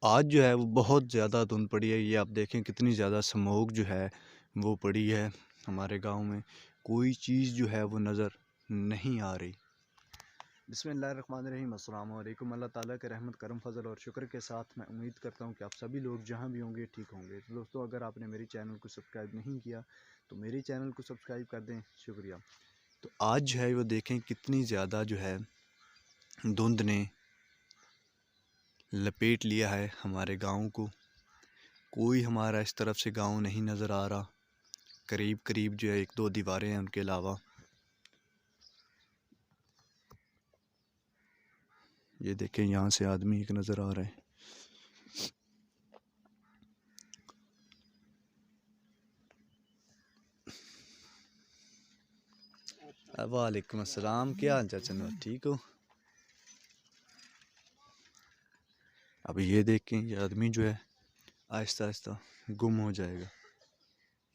आज जो है वो बहुत ज़्यादा धुंध पड़ी है। ये आप देखें कितनी ज़्यादा स्मोक जो है वो पड़ी है हमारे गांव में। कोई चीज़ जो है वो नज़र नहीं आ रही। बिस्मिल्लाहिर्रहमानिर्रहीम, अस्सलाम वालेकुम। अल्लाह ताला के रहमत करम फजल और शुक्र के साथ मैं उम्मीद करता हूँ कि आप सभी लोग जहाँ भी होंगे ठीक होंगे। तो दोस्तों, अगर आपने मेरे चैनल को सब्सक्राइब नहीं किया तो मेरे चैनल को सब्सक्राइब कर दें, शुक्रिया। तो आज जो है वो देखें कितनी ज़्यादा जो है धुंध ने लपेट लिया है हमारे गाँव को। कोई हमारा इस तरफ से गांव नहीं नज़र आ रहा। करीब करीब जो है एक दो दीवारें हैं, उनके अलावा ये देखें यहाँ से आदमी एक नज़र आ रहा है। वालेकुम अस्सलाम, क्या हाल चाल, ठीक हो? अब ये देखें ये आदमी जो है आहिस्ता आहिस्ता गुम हो जाएगा।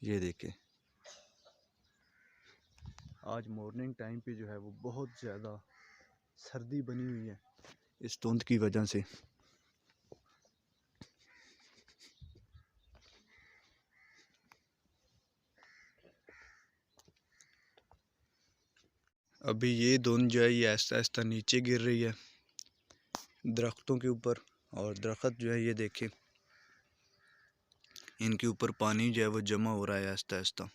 ये देखें आज मॉर्निंग टाइम पे जो है वो बहुत ज़्यादा सर्दी बनी हुई है इस धुंध की वजह से। अभी ये धुंध जो है ये आहिस्ता आहिस्ता नीचे गिर रही है दरख्तों के ऊपर। और दरख्त जो है ये देखें इनके ऊपर पानी जो है वो जमा हो रहा है आहिस्ता आहिस्ता।